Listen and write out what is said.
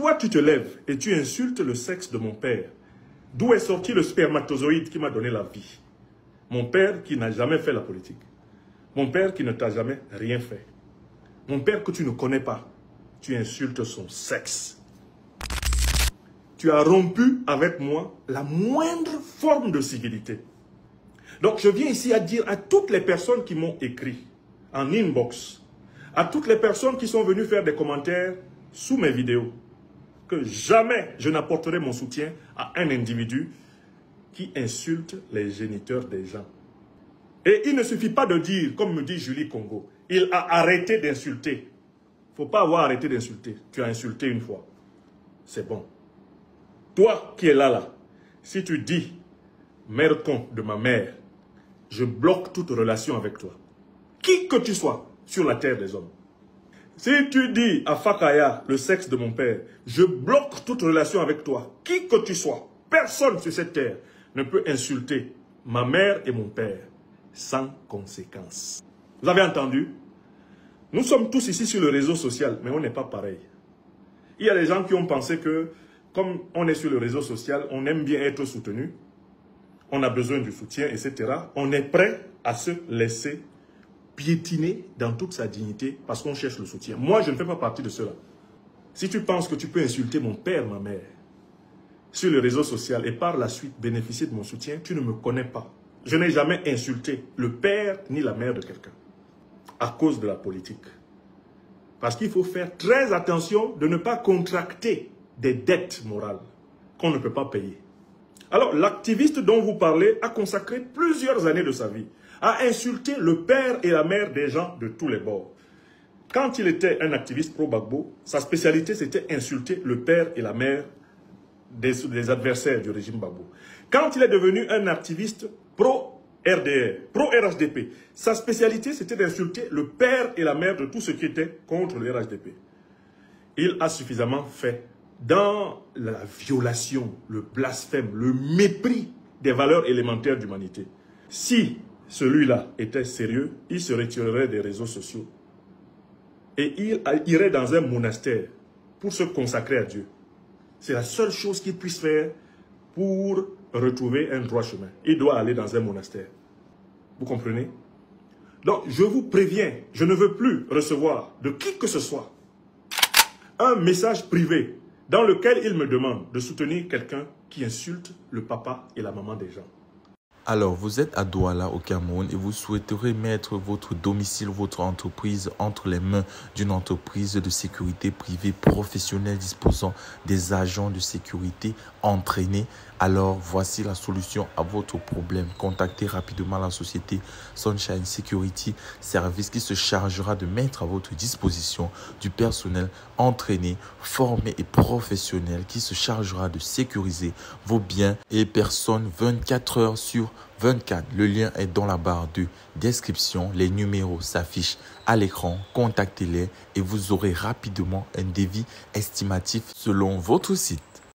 toi, tu te lèves et tu insultes le sexe de mon père, d'où est sorti le spermatozoïde qui m'a donné la vie? Mon père qui n'a jamais fait la politique. Mon père qui ne t'a jamais rien fait. Mon père que tu ne connais pas. Tu insultes son sexe. Tu as rompu avec moi la moindre forme de civilité. Donc je viens ici à dire à toutes les personnes qui m'ont écrit en inbox, à toutes les personnes qui sont venues faire des commentaires sous mes vidéos, que jamais je n'apporterai mon soutien à un individu qui insulte les géniteurs des gens. Et il ne suffit pas de dire, comme me dit Julie Congo, il a arrêté d'insulter. Il ne faut pas avoir arrêté d'insulter. Tu as insulté une fois. C'est bon. Toi qui es là, si tu dis « mère con de ma mère », je bloque toute relation avec toi. Qui que tu sois sur la terre des hommes. Si tu dis à Fakaya le sexe de mon père, je bloque toute relation avec toi. Qui que tu sois, personne sur cette terre ne peut insulter ma mère et mon père sans conséquence. Vous avez entendu? Nous sommes tous ici sur le réseau social, mais on n'est pas pareil. Il y a des gens qui ont pensé que, comme on est sur le réseau social, on aime bien être soutenu, on a besoin du soutien, etc. On est prêt à se laisser piétiner dans toute sa dignité parce qu'on cherche le soutien. Moi, je ne fais pas partie de cela. Si tu penses que tu peux insulter mon père, ma mère, sur le réseau social et par la suite bénéficier de mon soutien, tu ne me connais pas. Je n'ai jamais insulté le père ni la mère de quelqu'un à cause de la politique. Parce qu'il faut faire très attention de ne pas contracter des dettes morales qu'on ne peut pas payer. Alors, l'activiste dont vous parlez a consacré plusieurs années de sa vie à insulter le père et la mère des gens de tous les bords. Quand il était un activiste pro-Gbagbo, sa spécialité c'était insulter le père et la mère des adversaires du régime Gbagbo. Quand il est devenu un activiste pro-RDR, pro-RHDP, sa spécialité c'était d'insulter le père et la mère de tout ce qui était contre le RHDP. Il a suffisamment fait dans la violation, le blasphème, le mépris des valeurs élémentaires d'humanité. Si celui-là était sérieux, il se retirerait des réseaux sociaux et il irait dans un monastère pour se consacrer à Dieu. C'est la seule chose qu'il puisse faire pour retrouver un droit chemin. Il doit aller dans un monastère. Vous comprenez? Donc, je vous préviens, je ne veux plus recevoir de qui que ce soit un message privé dans lequel il me demande de soutenir quelqu'un qui insulte le papa et la maman des gens. Alors, vous êtes à Douala au Cameroun et vous souhaiterez mettre votre domicile, votre entreprise entre les mains d'une entreprise de sécurité privée professionnelle disposant des agents de sécurité entraînés. Alors, voici la solution à votre problème. Contactez rapidement la société Sunshine Security Service qui se chargera de mettre à votre disposition du personnel entraîné, formé et professionnel qui se chargera de sécuriser vos biens et personnes 24 heures sur 24. Le lien est dans la barre de description. Les numéros s'affichent à l'écran. Contactez-les et vous aurez rapidement un devis estimatif selon votre site.